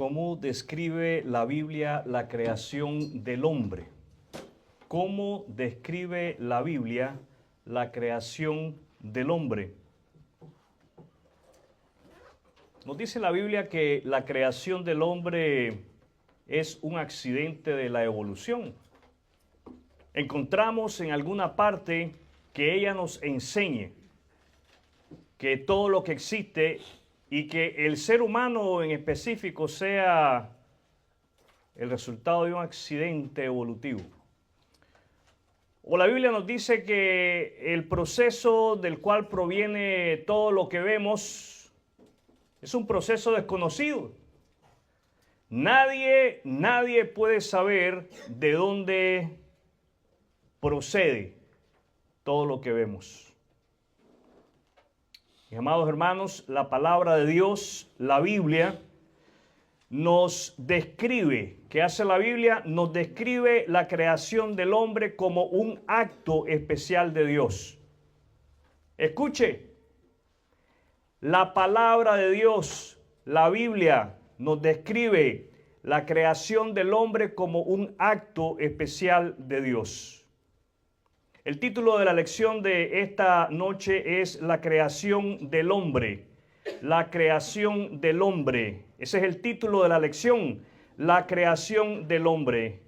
¿Cómo describe la Biblia la creación del hombre? ¿Cómo describe la Biblia la creación del hombre? Nos dice la Biblia que la creación del hombre es un accidente de la evolución. Encontramos en alguna parte que ella nos enseñe que todo lo que existe y que el ser humano en específico sea el resultado de un accidente evolutivo. O la Biblia nos dice que el proceso del cual proviene todo lo que vemos es un proceso desconocido. Nadie puede saber de dónde procede todo lo que vemos. Mis amados hermanos, la palabra de Dios, la Biblia, nos describe, ¿qué hace la Biblia? Nos describe la creación del hombre como un acto especial de Dios. Escuche, la palabra de Dios, la Biblia, nos describe la creación del hombre como un acto especial de Dios. El título de la lección de esta noche es La creación del hombre. La creación del hombre. Ese es el título de la lección, la creación del hombre.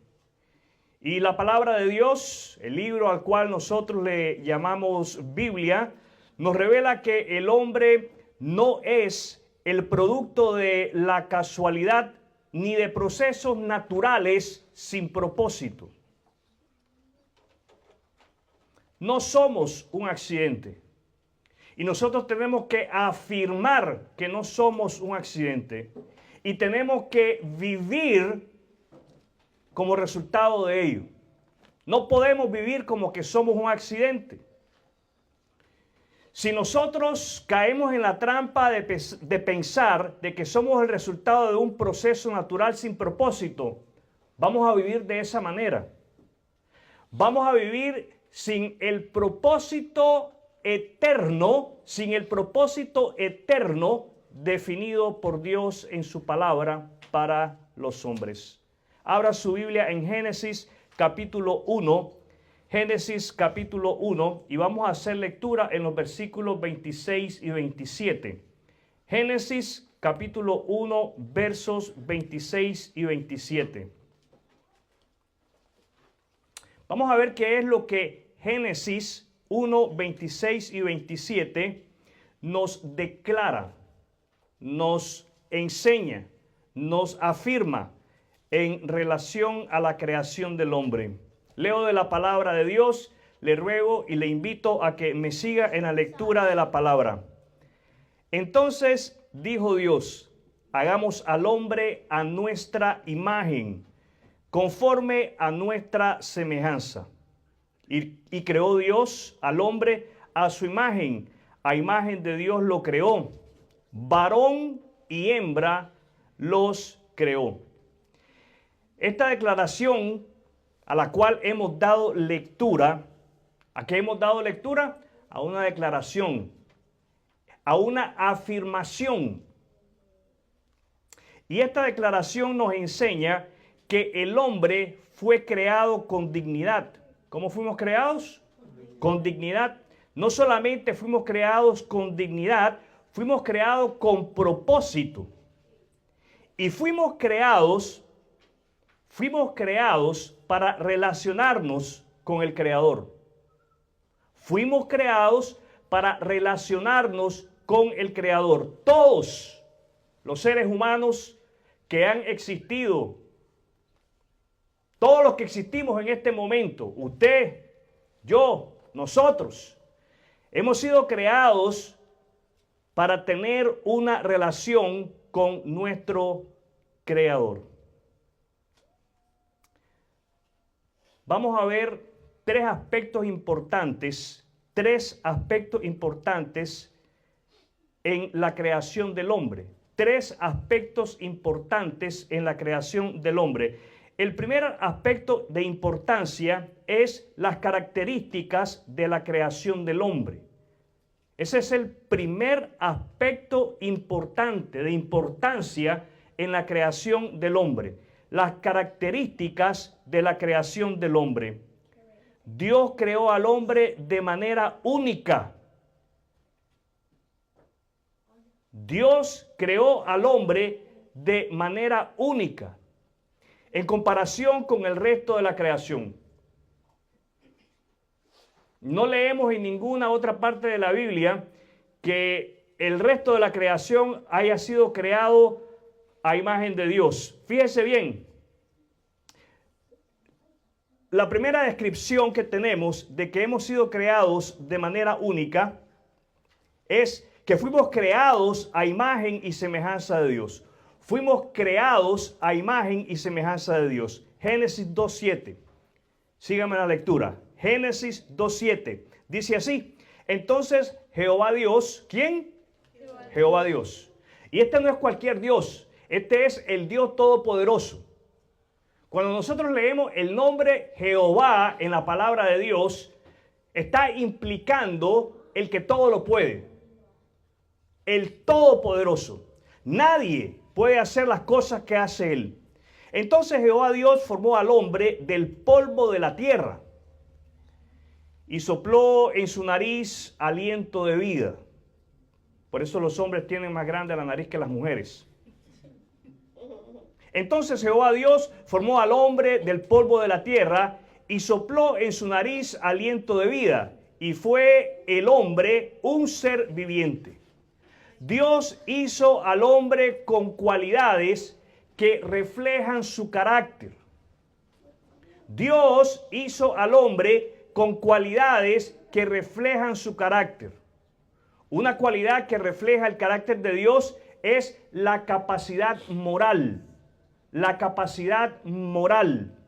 Y la palabra de Dios, el libro al cual nosotros le llamamos Biblia, nos revela que el hombre no es el producto de la casualidad ni de procesos naturales sin propósito. No somos un accidente. Y nosotros tenemos que afirmar que no somos un accidente. Y tenemos que vivir como resultado de ello. No podemos vivir como que somos un accidente. Si nosotros caemos en la trampa de pensar de que somos el resultado de un proceso natural sin propósito, vamos a vivir de esa manera. Vamos a vivir sin el propósito eterno, definido por Dios en su palabra para los hombres. Abra su Biblia en Génesis capítulo 1, y vamos a hacer lectura en los versículos 26 y 27. Génesis capítulo 1, versos 26 y 27. Vamos a ver qué es lo que Génesis 1, 26 y 27 nos declara, nos enseña, nos afirma en relación a la creación del hombre. Leo de la palabra de Dios, le ruego y le invito a que me siga en la lectura de la palabra. Entonces dijo Dios, hagamos al hombre a nuestra imagen, conforme a nuestra semejanza. Y creó Dios al hombre a su imagen. A imagen de Dios lo creó. Varón y hembra los creó. Esta declaración a la cual hemos dado lectura, ¿a qué hemos dado lectura? A una declaración, a una afirmación. Y esta declaración nos enseña que el hombre fue creado con dignidad. ¿Cómo fuimos creados? Con dignidad. No solamente fuimos creados con dignidad, fuimos creados con propósito. Y fuimos creados para relacionarnos con el Creador. Fuimos creados para relacionarnos con el Creador. Todos los seres humanos que han existido, todos los que existimos en este momento, usted, yo, nosotros, hemos sido creados para tener una relación con nuestro Creador. Vamos a ver tres aspectos importantes en la creación del hombre. Tres aspectos importantes en la creación del hombre. El primer aspecto de importancia es las características de la creación del hombre. Ese es el primer aspecto importante, de importancia en la creación del hombre. Las características de la creación del hombre. Dios creó al hombre de manera única. Dios creó al hombre de manera única en comparación con el resto de la creación. No leemos en ninguna otra parte de la Biblia que el resto de la creación haya sido creado a imagen de Dios. Fíjese bien, la primera descripción que tenemos de que hemos sido creados de manera única es que fuimos creados a imagen y semejanza de Dios. Fuimos creados a imagen y semejanza de Dios. Génesis 2:7. Sígame la lectura. Génesis 2:7. Dice así: entonces Jehová Dios, ¿quién? Jehová Dios. Y este no es cualquier Dios, este es el Dios Todopoderoso. Cuando nosotros leemos el nombre Jehová en la palabra de Dios, está implicando el que todo lo puede, el Todopoderoso. Nadie puede hacer las cosas que hace Él. Entonces Jehová Dios formó al hombre del polvo de la tierra y sopló en su nariz aliento de vida. Por eso los hombres tienen más grande la nariz que las mujeres. Entonces Jehová Dios formó al hombre del polvo de la tierra y sopló en su nariz aliento de vida, y fue el hombre un ser viviente. Dios hizo al hombre con cualidades que reflejan su carácter. Dios hizo al hombre con cualidades que reflejan su carácter. Una cualidad que refleja el carácter de Dios es la capacidad moral. La capacidad moral.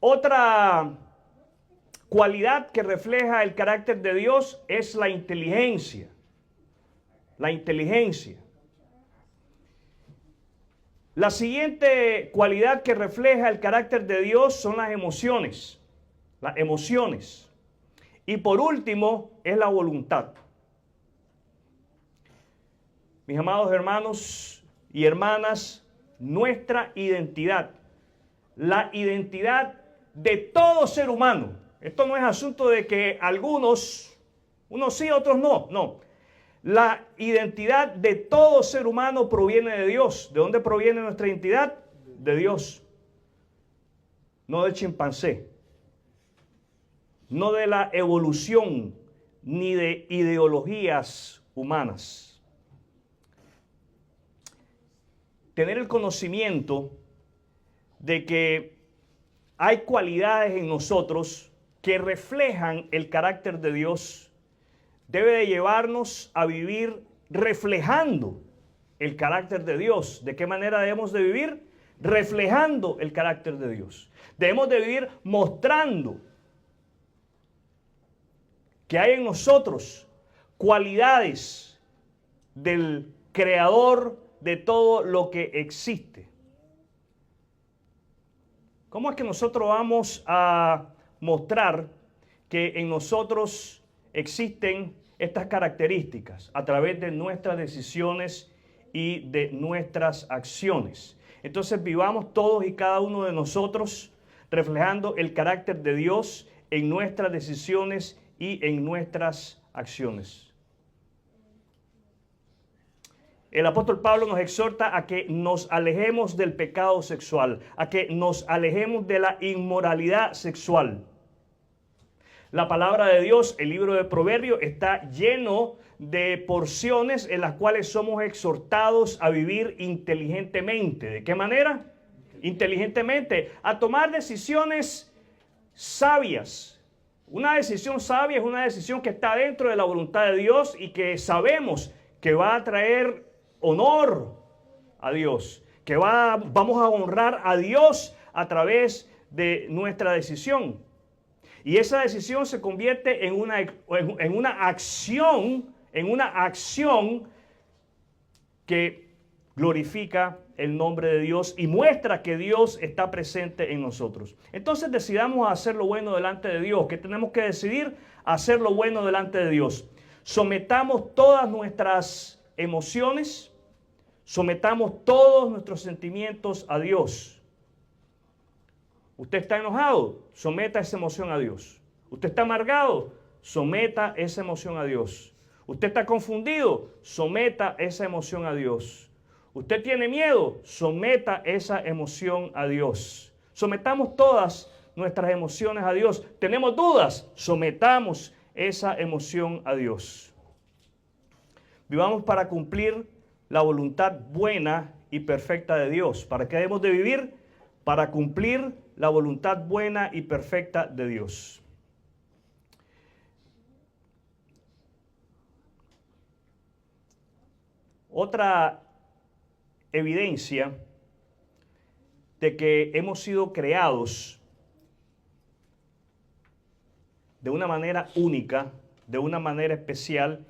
Otra cualidad que refleja el carácter de Dios es la inteligencia. La inteligencia. La siguiente cualidad que refleja el carácter de Dios son las emociones. Las emociones. Y por último es la voluntad. Mis amados hermanos y hermanas, nuestra identidad, la identidad de todo ser humano. Esto no es asunto de que algunos, unos sí, otros no, no. La identidad de todo ser humano proviene de Dios. ¿De dónde proviene nuestra identidad? De Dios. No del chimpancé. No de la evolución, ni de ideologías humanas. Tener el conocimiento de que hay cualidades en nosotros que reflejan el carácter de Dios debe de llevarnos a vivir reflejando el carácter de Dios. ¿De qué manera debemos de vivir? Reflejando el carácter de Dios. Debemos de vivir mostrando que hay en nosotros cualidades del Creador de todo lo que existe. ¿Cómo es que nosotros vamos a mostrar que en nosotros existen estas características? A través de nuestras decisiones y de nuestras acciones. Entonces vivamos todos y cada uno de nosotros reflejando el carácter de Dios en nuestras decisiones y en nuestras acciones. El apóstol Pablo nos exhorta a que nos alejemos del pecado sexual, a que nos alejemos de la inmoralidad sexual. La palabra de Dios, el libro de Proverbios, está lleno de porciones en las cuales somos exhortados a vivir inteligentemente. ¿De qué manera? Inteligentemente, a tomar decisiones sabias. Una decisión sabia es una decisión que está dentro de la voluntad de Dios y que sabemos que va a traer honor a Dios, que vamos a honrar a Dios a través de nuestra decisión. Y esa decisión se convierte en una acción que glorifica el nombre de Dios y muestra que Dios está presente en nosotros. Entonces decidamos hacer lo bueno delante de Dios. ¿Qué tenemos que decidir? Hacer lo bueno delante de Dios. Sometamos todas nuestras emociones, Sometamos todos nuestros sentimientos a Dios. Usted está enojado, someta esa emoción a Dios. Usted está amargado, someta esa emoción a Dios. Usted está confundido, someta esa emoción a Dios. Usted tiene miedo, someta esa emoción a Dios. Sometamos todas nuestras emociones a Dios. Tenemos dudas, sometamos esa emoción a Dios. Vivamos para cumplir la voluntad buena y perfecta de Dios. ¿Para qué debemos de vivir? Para cumplir la voluntad buena y perfecta de Dios. Otra evidencia de que hemos sido creados de una manera única, de una manera especial,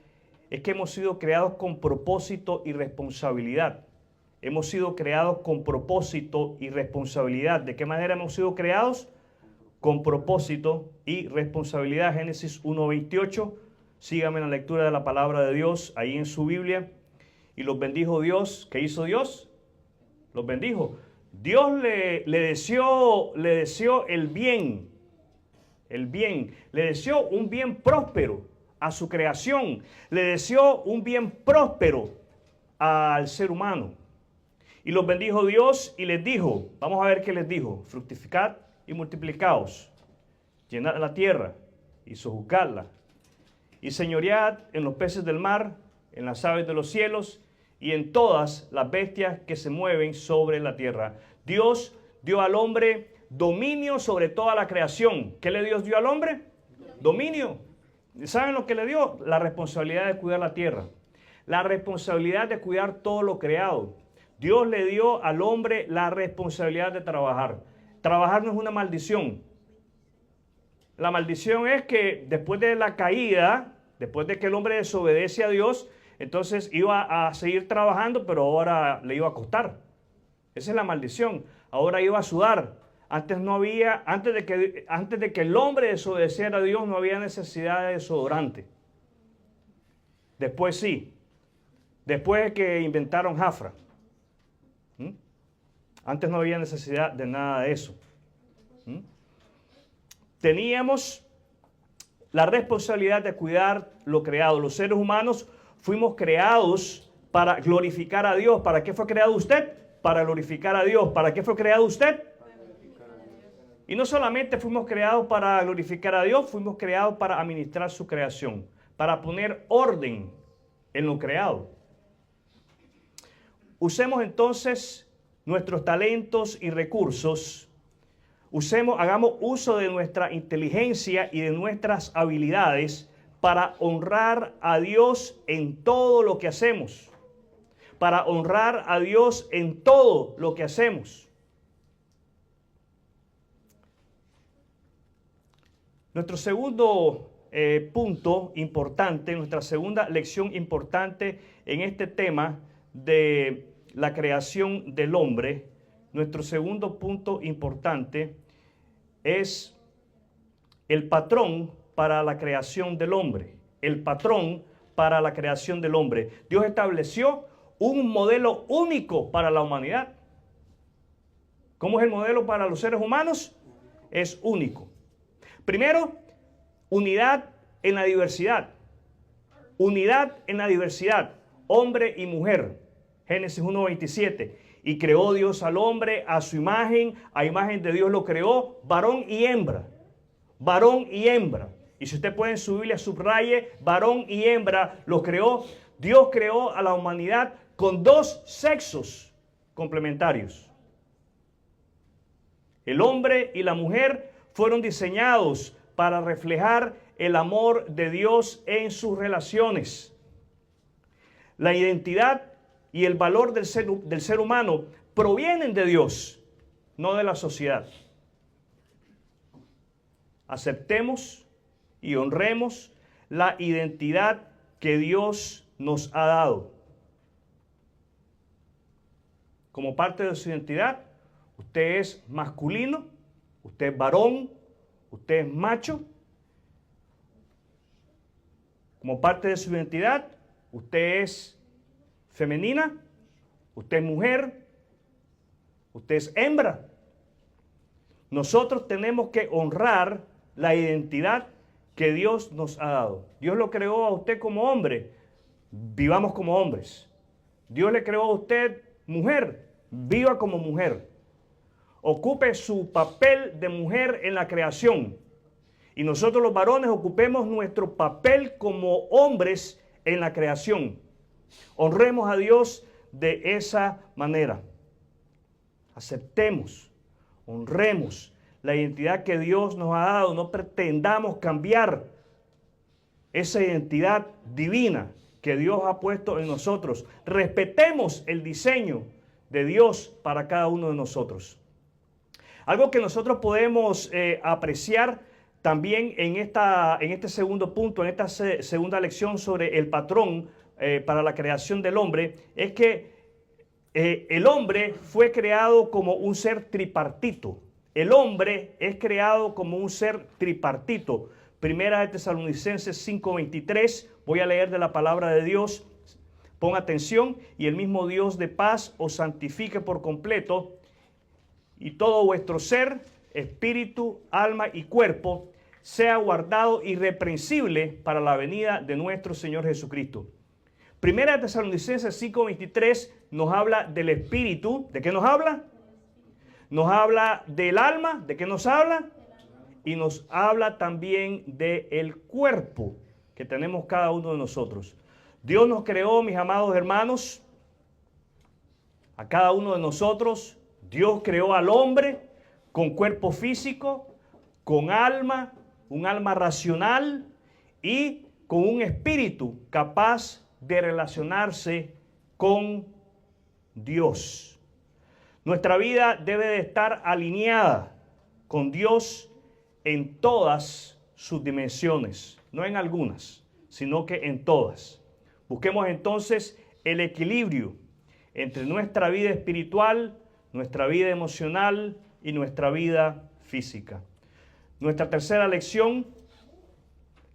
es que hemos sido creados con propósito y responsabilidad. Hemos sido creados con propósito y responsabilidad. ¿De qué manera hemos sido creados? Con propósito y responsabilidad. Génesis 1:28. Sígame en la lectura de la palabra de Dios ahí en su Biblia. Y los bendijo Dios. ¿Qué hizo Dios? Los bendijo. Dios le deseó el bien. El bien. Le deseó un bien próspero a su creación. Le deseó un bien próspero al ser humano. Y los bendijo Dios y les dijo, vamos a ver qué les dijo: fructificad y multiplicaos, llenad la tierra y sojuzgadla, y señoread en los peces del mar, en las aves de los cielos y en todas las bestias que se mueven sobre la tierra. Dios dio al hombre dominio sobre toda la creación. ¿Qué le dio al hombre? Dominio. ¿Saben lo que le dio? La responsabilidad de cuidar la tierra, la responsabilidad de cuidar todo lo creado. Dios le dio al hombre la responsabilidad de trabajar. Trabajar no es una maldición. La maldición es que después de la caída, después de que el hombre desobedece a Dios, entonces iba a seguir trabajando, pero ahora le iba a costar. Esa es la maldición. Ahora iba a sudar. Antes de que el hombre desobedeciera a Dios, no había necesidad de desodorante. Después sí. Después de que inventaron Jafra. Antes no había necesidad de nada de eso. Teníamos la responsabilidad de cuidar lo creado. Los seres humanos fuimos creados para glorificar a Dios. ¿Para qué fue creado usted? Para glorificar a Dios. ¿Para qué fue creado usted? Y no solamente fuimos creados para glorificar a Dios, fuimos creados para administrar su creación, para poner orden en lo creado. Usemos entonces nuestros talentos y recursos, hagamos uso de nuestra inteligencia y de nuestras habilidades para honrar a Dios en todo lo que hacemos. Para honrar a Dios en todo lo que hacemos. Nuestro segundo punto importante, nuestra segunda lección importante en este tema de la creación del hombre, nuestro segundo punto importante es el patrón para la creación del hombre. El patrón para la creación del hombre. Dios estableció un modelo único para la humanidad. ¿Cómo es el modelo para los seres humanos? Es único. Primero, unidad en la diversidad. Unidad en la diversidad. Hombre y mujer. Génesis 1:27. Y creó Dios al hombre a su imagen, a imagen de Dios lo creó, varón y hembra. Varón y hembra. Y si usted puede en su Biblia subraye, varón y hembra lo creó. Dios creó a la humanidad con dos sexos complementarios. El hombre y la mujer fueron diseñados para reflejar el amor de Dios en sus relaciones. La identidad y el valor del ser humano provienen de Dios, no de la sociedad. Aceptemos y honremos la identidad que Dios nos ha dado. Como parte de su identidad, usted es masculino, usted es varón, usted es macho. Como parte de su identidad, usted es femenina, Usted es mujer, usted es hembra. Nosotros tenemos que honrar la identidad que Dios nos ha dado. Dios lo creó a usted como hombre, vivamos como hombres. Dios le creó a usted mujer, viva como mujer. Ocupe su papel de mujer en la creación. Y nosotros los varones ocupemos nuestro papel como hombres en la creación. Honremos a Dios de esa manera. Aceptemos, honremos la identidad que Dios nos ha dado. No pretendamos cambiar esa identidad divina que Dios ha puesto en nosotros. Respetemos el diseño de Dios para cada uno de nosotros. Algo que nosotros podemos apreciar también en este segundo punto, en esta segunda lección sobre el patrón para la creación del hombre, es que el hombre fue creado como un ser tripartito. El hombre es creado como un ser tripartito. Primera de Tesalonicenses 5:23, voy a leer de la palabra de Dios. Pon atención: y el mismo Dios de paz os santifique por completo, y todo vuestro ser, espíritu, alma y cuerpo, sea guardado irreprensible para la venida de nuestro Señor Jesucristo. Primera de Tesalonicenses 5:23 nos habla del espíritu. ¿De qué nos habla? Nos habla del alma. ¿De qué nos habla? Y nos habla también del cuerpo que tenemos cada uno de nosotros. Dios nos creó, mis amados hermanos, a cada uno de nosotros. Dios creó al hombre con cuerpo físico, con alma, un alma racional y con un espíritu capaz de relacionarse con Dios. Nuestra vida debe de estar alineada con Dios en todas sus dimensiones, no en algunas, sino que en todas. Busquemos entonces el equilibrio entre nuestra vida espiritual, nuestra vida emocional y nuestra vida física. Nuestra tercera lección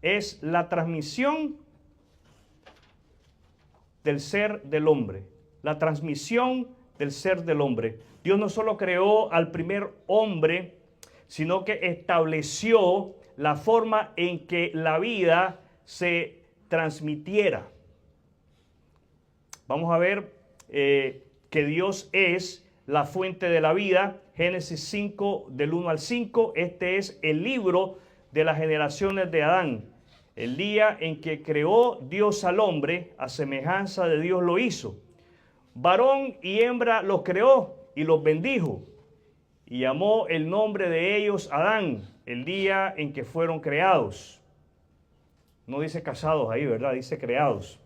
es la transmisión del ser del hombre. La transmisión del ser del hombre. Dios no solo creó al primer hombre, sino que estableció la forma en que la vida se transmitiera. Vamos a ver que Dios es la fuente de la vida. Génesis 5, del 1 al 5. Este es el libro de las generaciones de Adán. El día en que creó Dios al hombre, a semejanza de Dios lo hizo. Varón y hembra los creó y los bendijo. Y llamó el nombre de ellos Adán, el día en que fueron creados. No dice casados ahí, ¿verdad? Dice creados.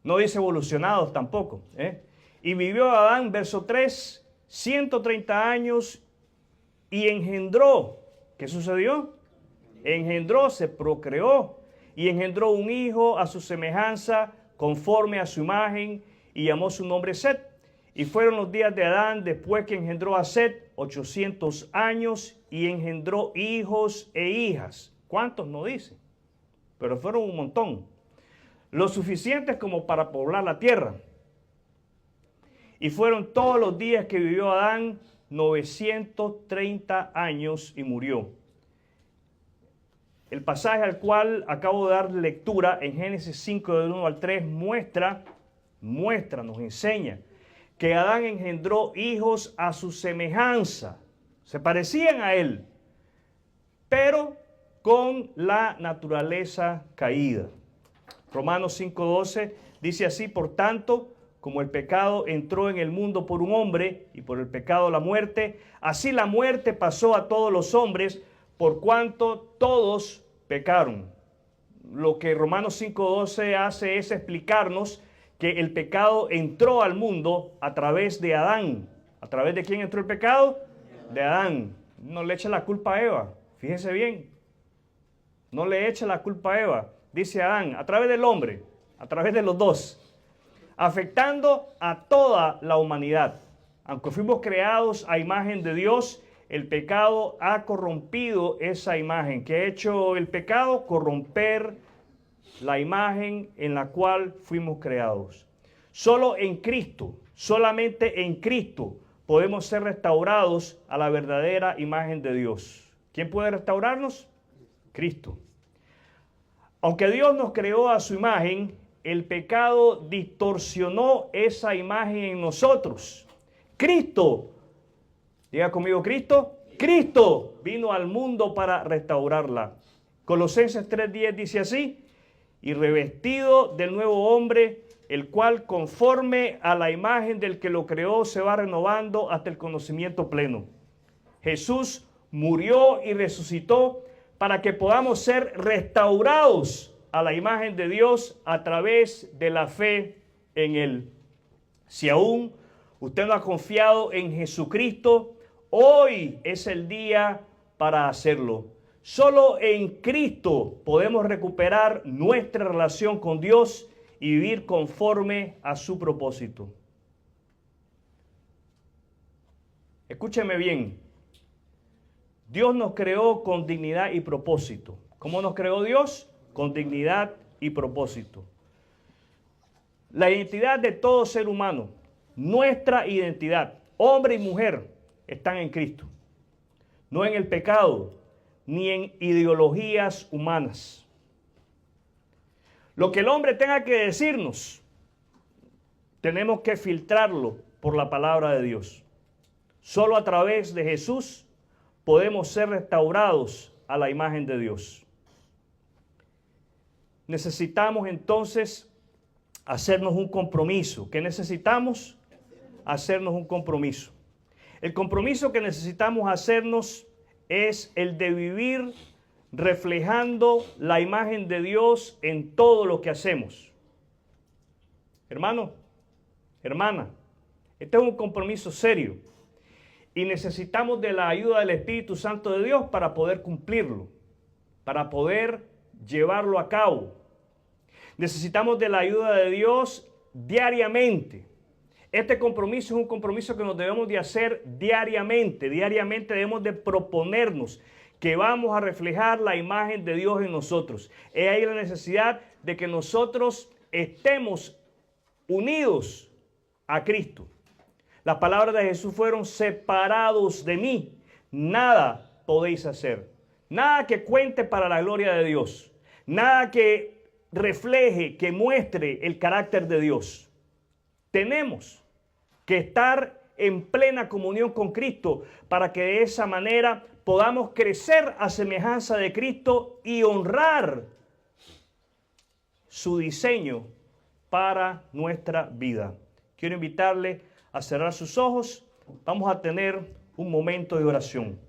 No dice evolucionados tampoco, Y vivió Adán, verso 3, 130 años y engendró. ¿Qué sucedió? Engendró, se procreó y engendró un hijo a su semejanza, conforme a su imagen, y llamó su nombre Set. Y fueron los días de Adán después que engendró a Set 800 años y engendró hijos e hijas. ¿Cuántos? No dice, pero fueron un montón. Lo suficientes como para poblar la tierra. Y fueron todos los días que vivió Adán 930 años y murió. El pasaje al cual acabo de dar lectura en Génesis 5 del 1 al 3 nos enseña que Adán engendró hijos a su semejanza. Se parecían a él, pero con la naturaleza caída. Romanos 5:12 dice así: por tanto, como el pecado entró en el mundo por un hombre, y por el pecado la muerte, así la muerte pasó a todos los hombres, por cuanto todos pecaron. Lo que Romanos 5:12 hace es explicarnos que el pecado entró al mundo a través de Adán. ¿A través de quién entró el pecado? De Adán. No le eche la culpa a Eva. Fíjese bien. No le eche la culpa a Eva. Dice Adán, a través del hombre, a través de los dos, afectando a toda la humanidad. Aunque fuimos creados a imagen de Dios, el pecado ha corrompido esa imagen. ¿Qué ha hecho el pecado? Corromper la imagen en la cual fuimos creados. Solo en Cristo, solamente en Cristo podemos ser restaurados a la verdadera imagen de Dios. ¿Quién puede restaurarnos? Cristo. Aunque Dios nos creó a su imagen, el pecado distorsionó esa imagen en nosotros. Cristo, diga conmigo, Cristo vino al mundo para restaurarla. Colosenses 3:10 dice así: y revestido del nuevo hombre, el cual conforme a la imagen del que lo creó se va renovando hasta el conocimiento pleno. Jesús murió y resucitó para que podamos ser restaurados a la imagen de Dios a través de la fe en Él. Si aún usted no ha confiado en Jesucristo, hoy es el día para hacerlo. Solo en Cristo podemos recuperar nuestra relación con Dios y vivir conforme a su propósito. Escúcheme bien. Dios nos creó con dignidad y propósito. ¿Cómo nos creó Dios? Con dignidad y propósito. La identidad de todo ser humano, nuestra identidad, hombre y mujer, están en Cristo. No en el pecado, ni en ideologías humanas. Lo que el hombre tenga que decirnos, tenemos que filtrarlo por la palabra de Dios. Solo a través de Jesús podemos ser restaurados a la imagen de Dios. Necesitamos entonces hacernos un compromiso. ¿Qué necesitamos? Hacernos un compromiso. El compromiso que necesitamos hacernos es el de vivir reflejando la imagen de Dios en todo lo que hacemos. Hermano, hermana, este es un compromiso serio y necesitamos de la ayuda del Espíritu Santo de Dios para poder cumplirlo, para poder llevarlo a cabo. Necesitamos de la ayuda de Dios diariamente. Este compromiso es un compromiso que nos debemos de hacer diariamente. Diariamente debemos de proponernos que vamos a reflejar la imagen de Dios en nosotros. Es ahí la necesidad de que nosotros estemos unidos a Cristo. Las palabras de Jesús fueron: separados de mí, nada podéis hacer. Nada que cuente para la gloria de Dios. Nada que refleje, que muestre el carácter de Dios. Tenemos que estar en plena comunión con Cristo para que de esa manera podamos crecer a semejanza de Cristo y honrar su diseño para nuestra vida. Quiero invitarle a cerrar sus ojos. Vamos a tener un momento de oración.